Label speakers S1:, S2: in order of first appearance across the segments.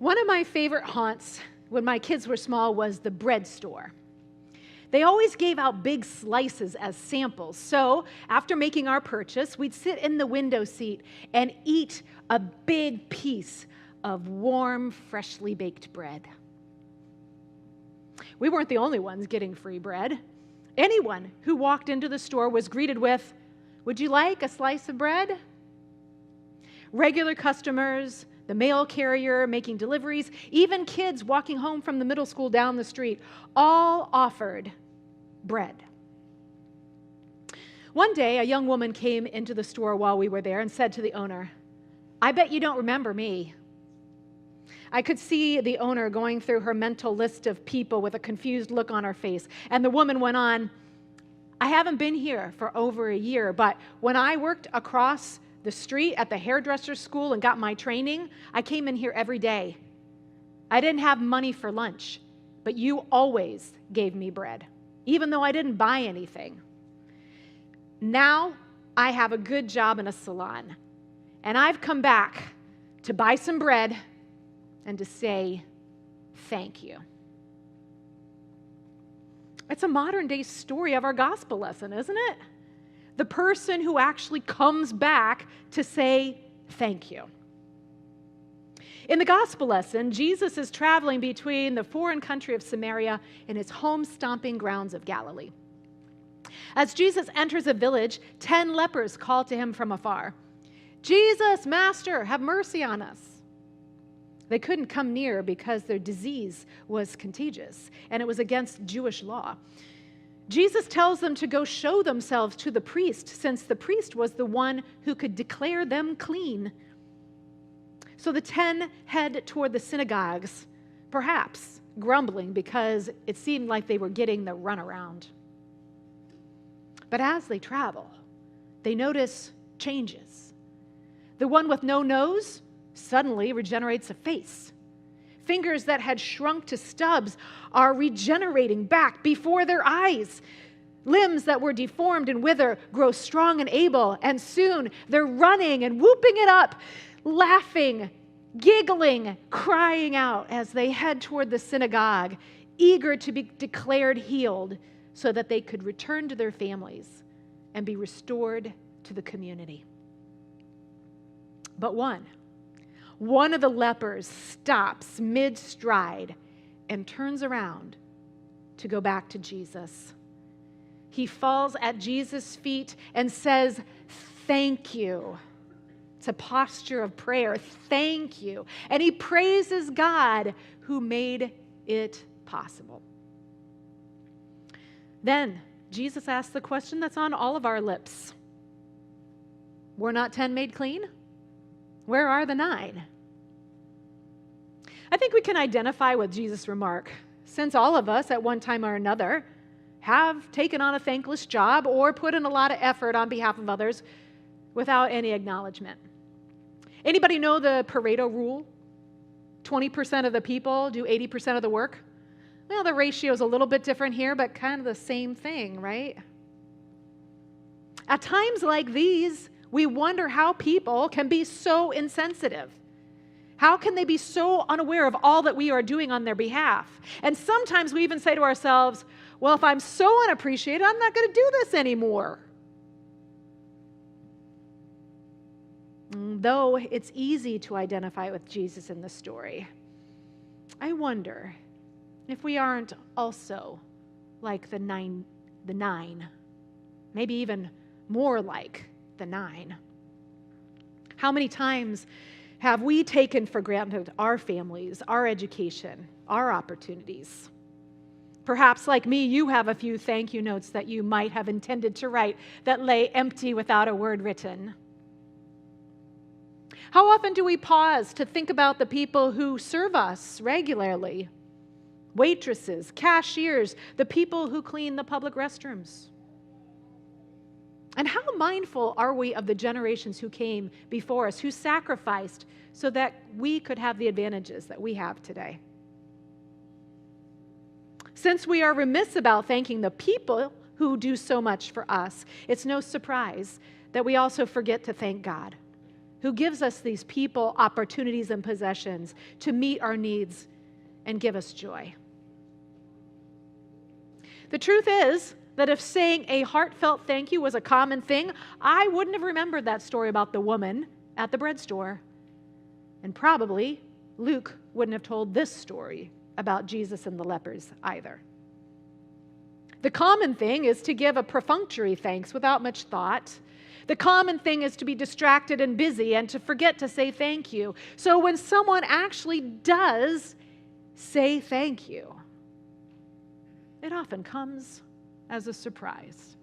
S1: One of my favorite haunts when my kids were small was the bread store. They always gave out big slices as samples. So after making our purchase, we'd sit in the window seat and eat a big piece of warm, freshly baked bread. We weren't the only ones getting free bread. Anyone who walked into the store was greeted with, "Would you like a slice of bread?" Regular customers, the mail carrier making deliveries, even kids walking home from the middle school down the street, all offered bread. One day, a young woman came into the store while we were there and said to the owner, "I bet you don't remember me." I could see the owner going through her mental list of people with a confused look on her face, and the woman went on, "I haven't been here for over a year, but when I worked across the street at the hairdresser school and got my training, I came in here every day. I didn't have money for lunch, but you always gave me bread, even though I didn't buy anything. Now I have a good job in a salon, and I've come back to buy some bread and to say thank you." It's a modern day story of our gospel lesson, isn't it? The person who actually comes back to say thank you. In the gospel lesson, Jesus is traveling between the foreign country of Samaria and his home stomping grounds of Galilee. As Jesus enters a village, 10 lepers call to him from afar, "Jesus, Master, have mercy on us." They couldn't come near because their disease was contagious, and it was against Jewish law. Jesus tells them to go show themselves to the priest, since the priest was the one who could declare them clean. So the 10 head toward the synagogues, perhaps grumbling because it seemed like they were getting the runaround. But as they travel, they notice changes. The one with no nose suddenly regenerates a face. Fingers that had shrunk to stubs are regenerating back before their eyes. Limbs that were deformed and wither grow strong and able, and soon they're running and whooping it up, laughing, giggling, crying out as they head toward the synagogue, eager to be declared healed so that they could return to their families and be restored to the community. But one of the lepers stops mid-stride and turns around to go back to Jesus. He falls at Jesus' feet and says, "Thank you." It's a posture of prayer. Thank you. And he praises God who made it possible. Then Jesus asks the question that's on all of our lips. Were not 10 made clean? Where are the 9? I think we can identify with Jesus' remark, since all of us at one time or another have taken on a thankless job or put in a lot of effort on behalf of others without any acknowledgement. Anybody know the Pareto rule? 20% of the people do 80% of the work. Well, the ratio is a little bit different here, but kind of the same thing, right? At times like these, we wonder how people can be so insensitive. How can they be so unaware of all that we are doing on their behalf? And sometimes we even say to ourselves, well, if I'm so unappreciated, I'm not going to do this anymore. Though it's easy to identify with Jesus in the story, I wonder if we aren't also like the nine, maybe even more like the 9. How many times have we taken for granted our families, our education, our opportunities? Perhaps, like me, you have a few thank you notes that you might have intended to write that lay empty without a word written. How often do we pause to think about the people who serve us regularly? Waitresses, cashiers, the people who clean the public restrooms. And how mindful are we of the generations who came before us, who sacrificed so that we could have the advantages that we have today? Since we are remiss about thanking the people who do so much for us, it's no surprise that we also forget to thank God, who gives us these people, opportunities, and possessions to meet our needs and give us joy. The truth is that if saying a heartfelt thank you was a common thing, I wouldn't have remembered that story about the woman at the bread store. And probably Luke wouldn't have told this story about Jesus and the lepers either. The common thing is to give a perfunctory thanks without much thought. The common thing is to be distracted and busy and to forget to say thank you. So when someone actually does say thank you, it often comes as a surprise.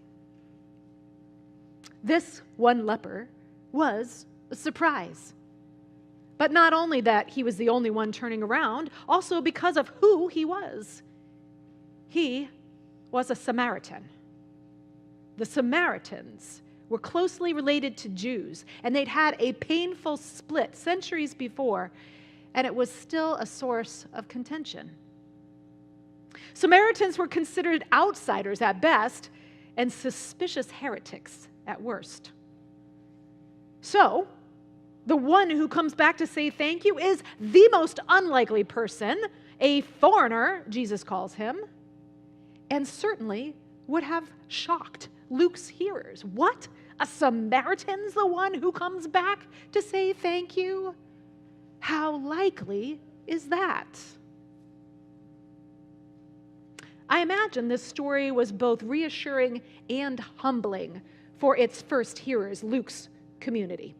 S1: This one leper was a surprise. But not only that he was the only one turning around, also because of who he was. He was a Samaritan. The Samaritans were closely related to Jews, and they'd had a painful split centuries before, and it was still a source of contention. Samaritans were considered outsiders at best and suspicious heretics at worst. So, the one who comes back to say thank you is the most unlikely person, a foreigner, Jesus calls him, and certainly would have shocked Luke's hearers. What? A Samaritan's the one who comes back to say thank you? How likely is that? I imagine this story was both reassuring and humbling for its first hearers, Luke's community.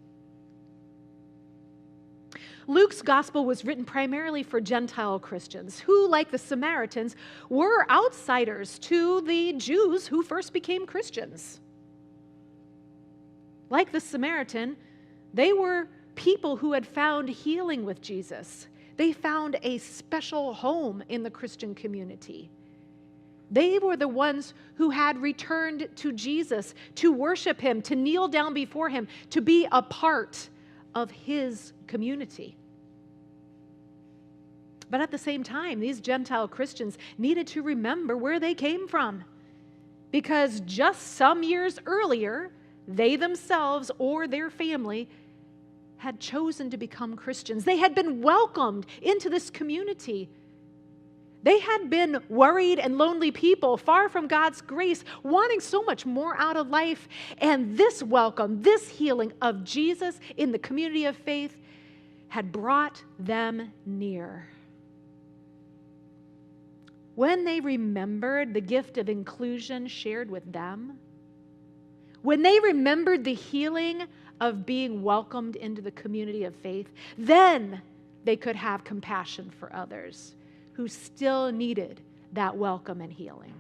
S1: Luke's gospel was written primarily for Gentile Christians who, like the Samaritans, were outsiders to the Jews who first became Christians. Like the Samaritan, they were people who had found healing with Jesus. They found a special home in the Christian community. They were the ones who had returned to Jesus to worship him, to kneel down before him, to be a part of his community. But at the same time, these Gentile Christians needed to remember where they came from, because just some years earlier, they themselves or their family had chosen to become Christians. They had been welcomed into this community. They had been worried and lonely people, far from God's grace, wanting so much more out of life. And this welcome, this healing of Jesus in the community of faith had brought them near. When they remembered the gift of inclusion shared with them, when they remembered the healing of being welcomed into the community of faith, then they could have compassion for others who still needed that welcome and healing.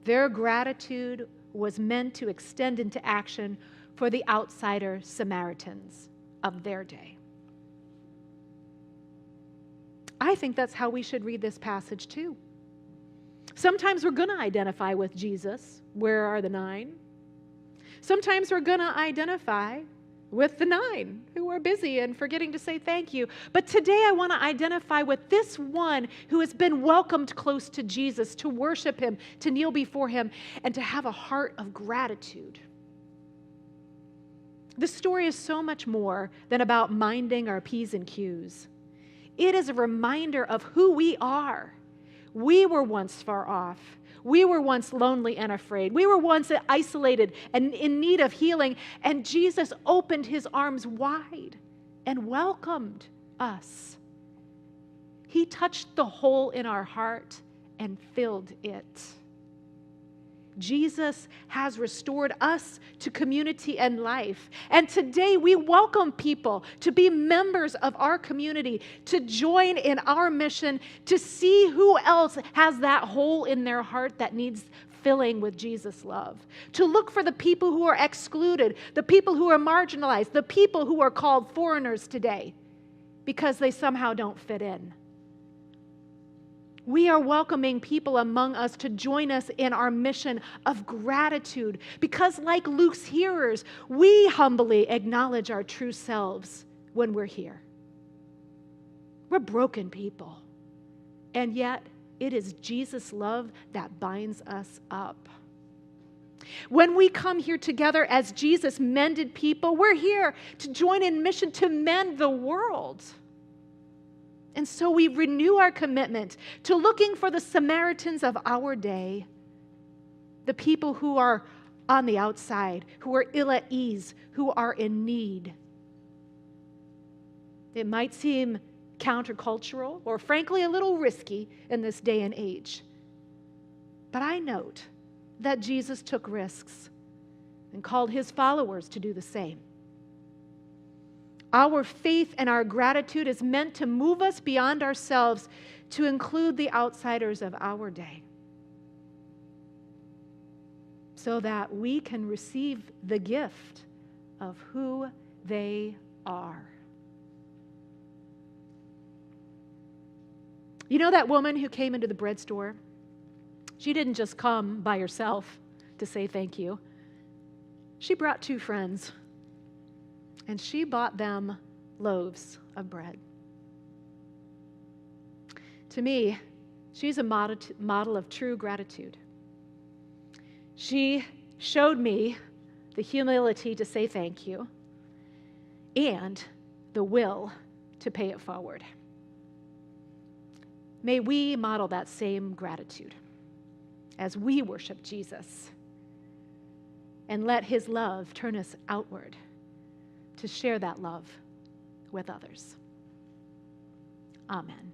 S1: Their gratitude was meant to extend into action for the outsider Samaritans of their day. I think that's how we should read this passage too. Sometimes we're going to identify with Jesus. Where are the 9? Sometimes we're going to identify with the 9 who are busy and forgetting to say thank you. But today I want to identify with this one who has been welcomed close to Jesus, to worship him, to kneel before him, and to have a heart of gratitude. This story is so much more than about minding our P's and Q's. It is a reminder of who we are. We were once far off. We were once lonely and afraid. We were once isolated and in need of healing. And Jesus opened his arms wide and welcomed us. He touched the hole in our heart and filled it. Jesus has restored us to community and life. And today we welcome people to be members of our community, to join in our mission, to see who else has that hole in their heart that needs filling with Jesus' love, to look for the people who are excluded, the people who are marginalized, the people who are called foreigners today because they somehow don't fit in. We are welcoming people among us to join us in our mission of gratitude because, like Luke's hearers, we humbly acknowledge our true selves when we're here. We're broken people, and yet it is Jesus' love that binds us up. When we come here together as Jesus mended people, we're here to join in mission to mend the world. And so we renew our commitment to looking for the Samaritans of our day, the people who are on the outside, who are ill at ease, who are in need. It might seem countercultural or frankly a little risky in this day and age. But I note that Jesus took risks and called his followers to do the same. Our faith and our gratitude is meant to move us beyond ourselves to include the outsiders of our day, so that we can receive the gift of who they are. You know that woman who came into the bread store? She didn't just come by herself to say thank you. She brought 2 friends, and she bought them loaves of bread. To me, she's a model of true gratitude. She showed me the humility to say thank you and the will to pay it forward. May we model that same gratitude as we worship Jesus and let his love turn us outward to share that love with others. Amen.